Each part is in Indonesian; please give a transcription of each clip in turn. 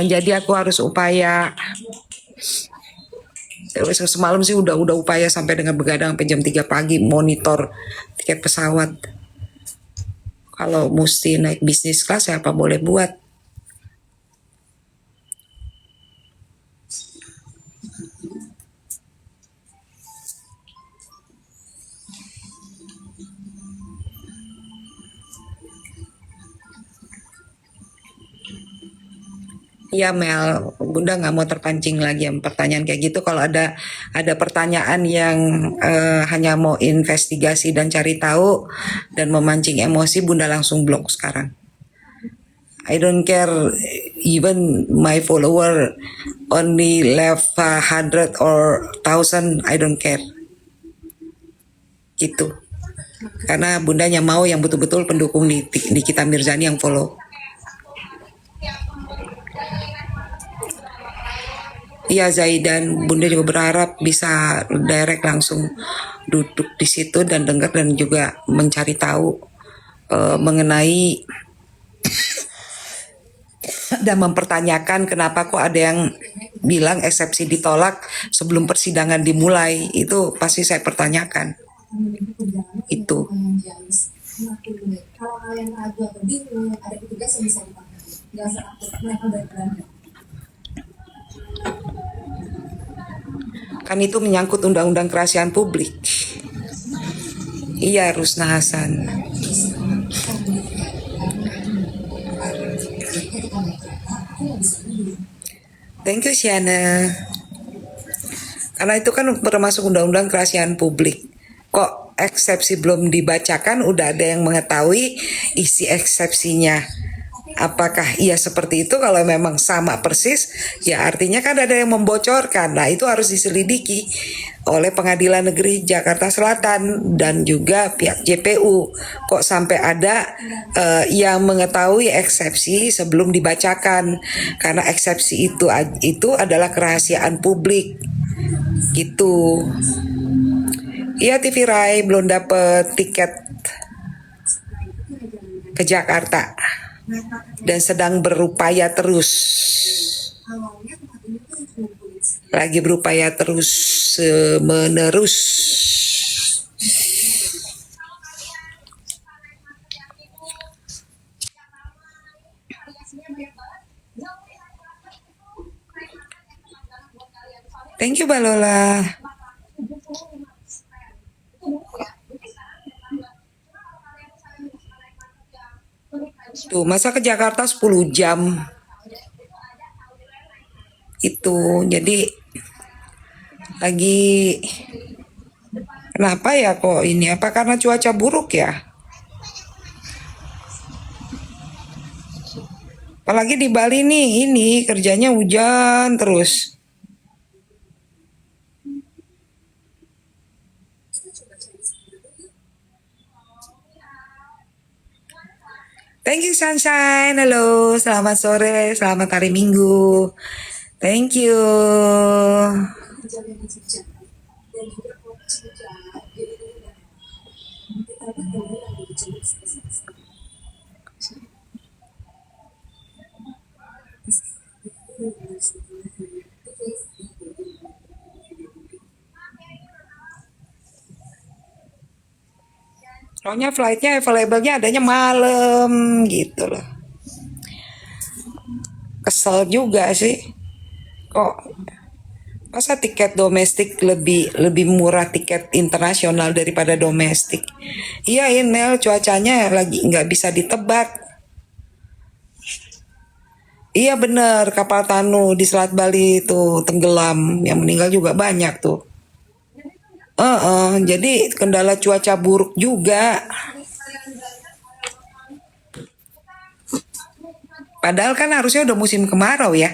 Jadi aku harus upaya. Semalam sih udah upaya sampai dengan begadang sampai jam 3 pagi monitor tiket pesawat. Kalau mesti naik bisnis kelas ya apa boleh buat. Iya Mel, Bunda nggak mau terpancing lagi yang pertanyaan kayak gitu. Kalau ada pertanyaan yang hanya mau investigasi dan cari tahu dan memancing emosi, Bunda langsung blok sekarang. I don't care even my follower only left 100 or 1000, I don't care. Gitu. Karena bundanya mau yang betul-betul pendukung di kita Mirzani yang follow. Iya Zaidan, Bunda juga berharap bisa direct langsung duduk di situ dan dengar dan juga mencari tahu mengenai dan mempertanyakan kenapa kok ada yang bilang eksepsi ditolak sebelum persidangan dimulai. Itu pasti saya pertanyakan. Itu. Kalau kalian ragu atau bingung, ada petugas yang bisa dipanggil. Nggak usah takut, mereka berani. Kan itu menyangkut undang-undang kerahasiaan publik. Iya, Rusna Hasan. Thank you, Siana. Karena itu kan termasuk undang-undang kerahasiaan publik. Kok eksepsi belum dibacakan, udah ada yang mengetahui isi eksepsinya. Apakah ia seperti itu? Kalau memang sama persis, ya artinya kan ada yang membocorkan. Nah, itu harus diselidiki oleh Pengadilan Negeri Jakarta Selatan dan juga pihak JPU. Kok sampai ada yang mengetahui eksepsi sebelum dibacakan? Karena eksepsi itu adalah kerahasiaan publik. Gitu. Iya TV Rai belum dapet tiket ke Jakarta dan sedang berupaya terus. Lagi berupaya terus menerus. Thank you Balola. Tuh, masa ke Jakarta 10 jam. Itu, jadi lagi kenapa ya kok ini? Apa karena cuaca buruk ya? Apalagi di Bali nih, ini kerjanya hujan terus. Thank you Sunshine, halo, selamat sore, selamat hari Minggu. Thank you. Soalnya flightnya available-nya adanya malam gitu loh. Kesel juga sih. Kok masa tiket domestik lebih murah tiket internasional daripada domestik? Iya Inel, cuacanya lagi nggak bisa ditebak. Iya bener, kapal Tanu di Selat Bali itu tenggelam, yang meninggal juga banyak tuh. Jadi kendala cuaca buruk juga. Padahal kan harusnya udah musim kemarau ya.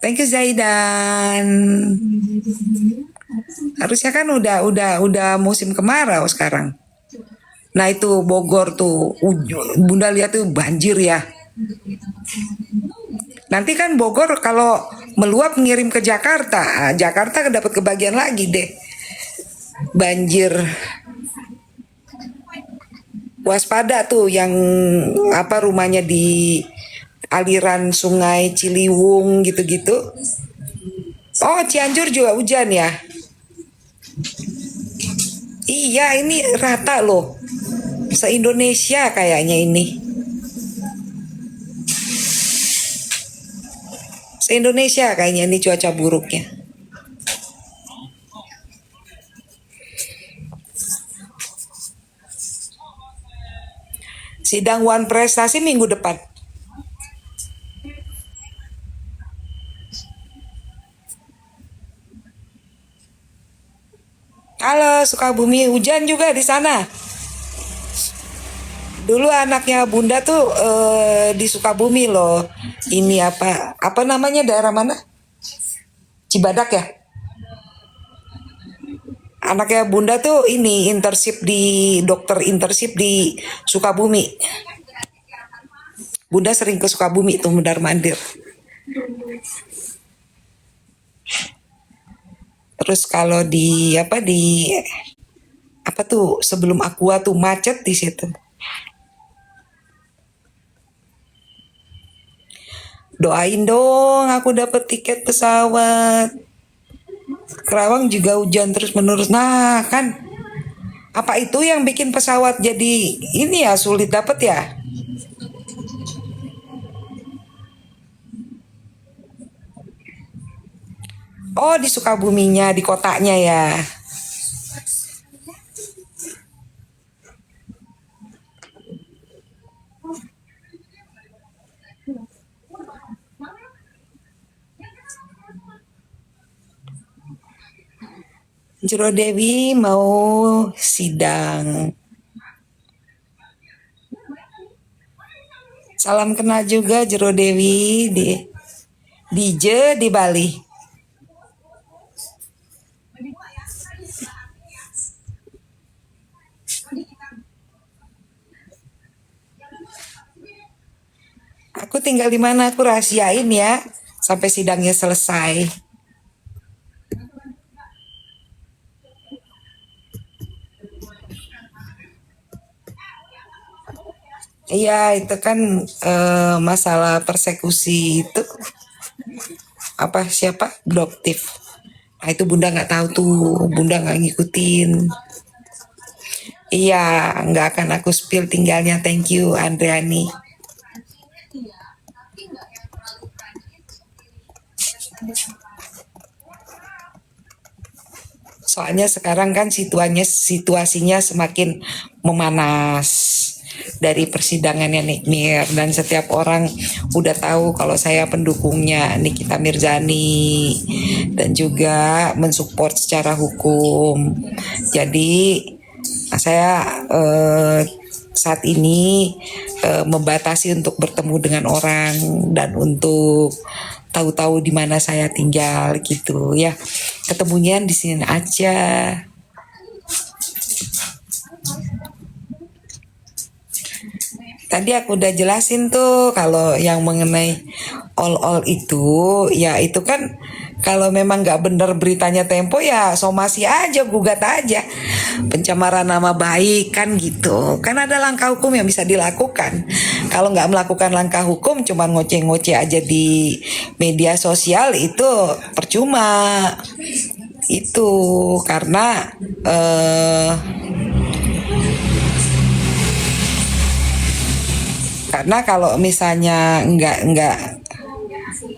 Thank you Zaidan. Harusnya kan udah musim kemarau sekarang. Nah itu Bogor tuh, Bunda lihat tuh banjir ya. Nanti kan Bogor kalau meluap ngirim ke Jakarta, Jakarta dapat kebagian lagi deh. Banjir. Waspada tuh yang apa rumahnya di aliran sungai Ciliwung gitu-gitu. Oh, Cianjur juga hujan ya? Iya, ini rata loh. Se-Indonesia kayaknya ini. Se-Indonesia kayaknya ini cuaca buruknya. Sidang One Prestasi minggu depan. Halo, Sukabumi hujan juga di sana. Dulu anaknya Bunda tuh di Sukabumi loh. Ini apa namanya daerah mana? Cibadak ya? Anaknya Bunda tuh ini dokter internship di Sukabumi. Bunda sering ke Sukabumi tuh mundar mandir. Terus kalau apa tuh sebelum Aqua tuh macet di situ. Doain dong aku dapet tiket pesawat. Kerawang juga hujan terus menerus. Nah kan apa itu yang bikin pesawat jadi ini ya sulit dapet ya? Oh di Sukabuminya, di kotanya ya. Jero Dewi mau sidang. Salam kenal juga Jero Dewi di Bali. Aku tinggal di mana aku rahasiain ya sampai sidangnya selesai. Iya itu kan masalah persekusi itu apa siapa adoptif. Nah itu Bunda nggak tahu tuh, Bunda nggak ngikutin. Iya nggak akan aku spill tinggalnya. Thank you Andriani. Soalnya sekarang kan situasinya semakin memanas dari persidangannya Nick Mir dan setiap orang udah tahu kalau saya pendukungnya Nikita Mirzani dan juga mensupport secara hukum. Jadi saya saat ini membatasi untuk bertemu dengan orang dan untuk tahu-tahu di mana saya tinggal gitu ya. Ketemunya di sini aja. Tadi aku udah jelasin tuh kalau yang mengenai all itu ya itu kan kalau memang nggak bener beritanya Tempo ya somasi aja gugat aja pencemaran nama baik kan gitu kan ada langkah hukum yang bisa dilakukan kalau nggak melakukan langkah hukum cuma ngoceh-ngoceh aja di media sosial itu percuma itu karena karena kalau misalnya nggak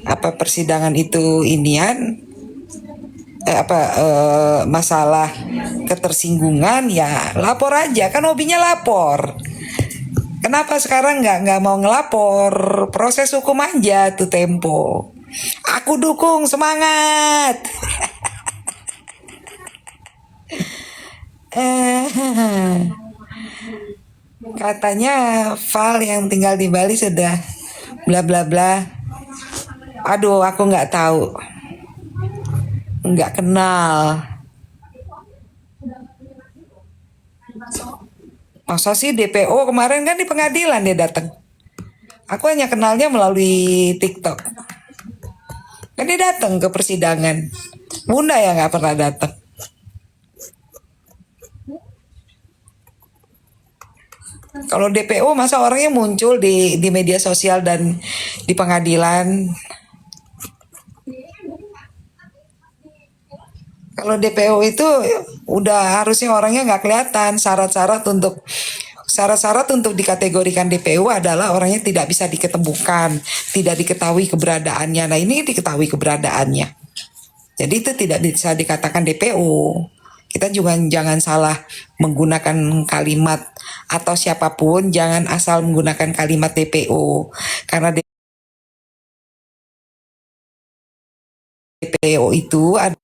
apa persidangan itu inian masalah ketersinggungan ya lapor aja kan hobinya lapor. Kenapa sekarang nggak mau ngelapor proses hukum aja tuh Tempo. Aku dukung semangat. Katanya Val yang tinggal di Bali sudah bla bla bla. Aduh, aku nggak tahu, nggak kenal. Masa sih DPO kemarin kan di pengadilan dia datang. Aku hanya kenalnya melalui TikTok. Kan dia datang ke persidangan. Bunda ya nggak pernah datang. Kalau DPO masa orangnya muncul di media sosial dan di pengadilan. Kalau DPO itu udah harusnya orangnya nggak kelihatan. Syarat-syarat untuk dikategorikan DPO adalah orangnya tidak bisa diketemukan, tidak diketahui keberadaannya. Nah ini diketahui keberadaannya. Jadi itu tidak bisa dikatakan DPO. Kita juga jangan salah menggunakan kalimat, atau siapapun jangan asal menggunakan kalimat DPO. Karena DPO itu ada.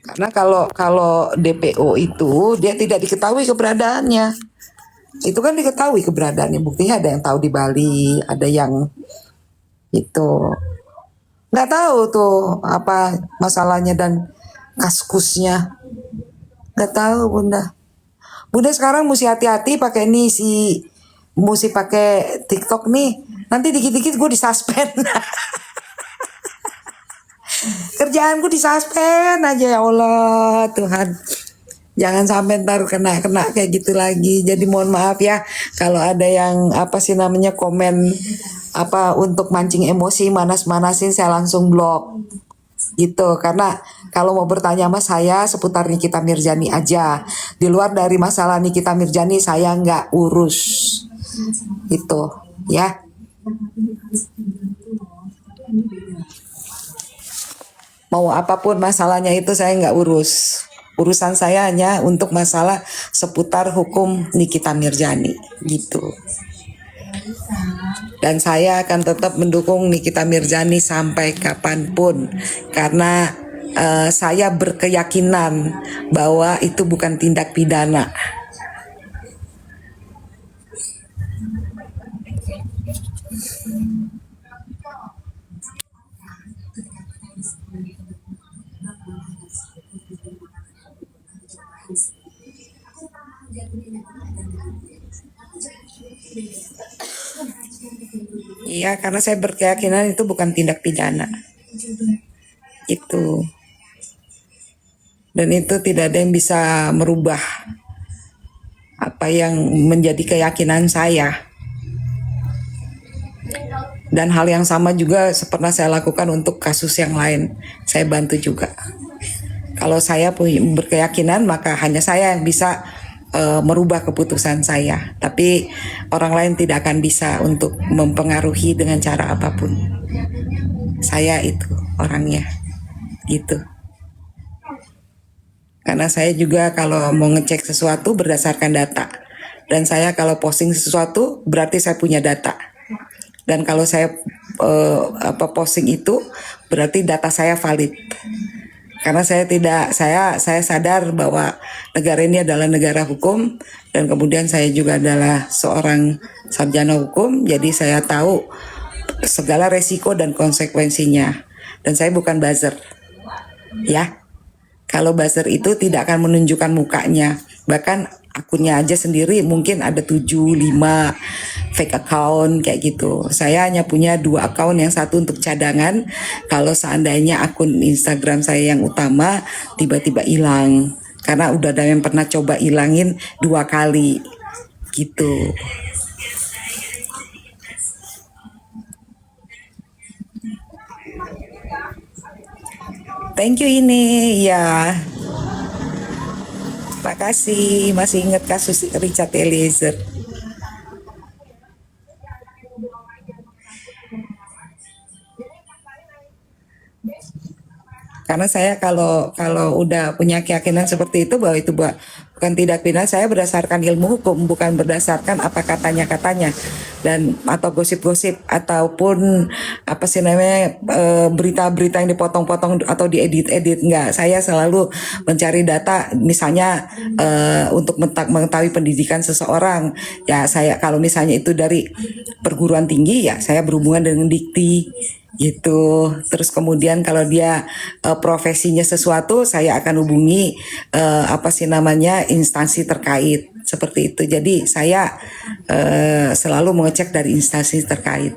Karena kalau kalau DPO itu dia tidak diketahui keberadaannya. Itu kan diketahui keberadaannya. Buktinya ada yang tahu di Bali, ada yang itu nggak tahu tuh apa masalahnya dan kaskusnya. Nggak tahu Bunda. Bunda sekarang mesti hati-hati pakai ini si mesti pakai TikTok nih. Nanti dikit-dikit gue disuspend. Kerjaanku disuspend aja ya Allah Tuhan. Jangan sampai ntar kena kayak gitu lagi. Jadi mohon maaf ya kalau ada yang apa sih namanya komen apa untuk mancing emosi manas-manasin saya langsung blok gitu. Karena kalau mau bertanya sama saya seputar Nikita Mirzani aja. Di luar dari masalah Nikita Mirzani saya nggak urus gitu ya. Mau apapun masalahnya itu saya nggak urus. Urusan saya hanya untuk masalah seputar hukum Nikita Mirzani gitu. Dan saya akan tetap mendukung Nikita Mirzani sampai kapanpun karena saya berkeyakinan bahwa itu bukan tindak pidana. Iya, karena saya berkeyakinan itu bukan tindak pidana. Itu. Dan itu tidak ada yang bisa merubah apa yang menjadi keyakinan saya. Dan hal yang sama juga pernah saya lakukan untuk kasus yang lain. Saya bantu juga. Kalau saya berkeyakinan maka hanya saya yang bisa merubah keputusan saya. Tapi orang lain tidak akan bisa untuk mempengaruhi dengan cara apapun. Saya itu orangnya gitu. Karena saya juga kalau mau ngecek sesuatu berdasarkan data. Dan saya kalau posting sesuatu berarti saya punya data. Dan kalau saya posting itu berarti data saya valid. Karena saya sadar bahwa negara ini adalah negara hukum dan kemudian saya juga adalah seorang sarjana hukum, jadi saya tahu segala resiko dan konsekuensinya. Dan saya bukan buzzer. Ya. Kalau buzzer itu tidak akan menunjukkan mukanya. Bahkan akunnya aja sendiri mungkin ada 7, 5 fake account kayak gitu. Saya hanya punya 2 account, yang satu untuk cadangan. Kalau seandainya akun Instagram saya yang utama tiba-tiba hilang. Karena udah ada yang pernah coba hilangin 2 kali gitu. Thank you ini ya. Terima kasih masih ingat kasus Richard Eliezer. Karena saya kalau kalau udah punya keyakinan seperti itu bahwa itu bukan tindak pidana, saya berdasarkan ilmu hukum, bukan berdasarkan apa katanya dan atau gosip-gosip ataupun apa sih namanya berita-berita yang dipotong-potong atau diedit-edit. Enggak, saya selalu mencari data misalnya untuk mengetahui pendidikan seseorang. Ya saya kalau misalnya itu dari perguruan tinggi ya saya berhubungan dengan Dikti gitu. Terus kemudian kalau dia profesinya sesuatu saya akan hubungi apa sih namanya instansi terkait seperti itu. Jadi saya selalu mengecek dari instansi terkait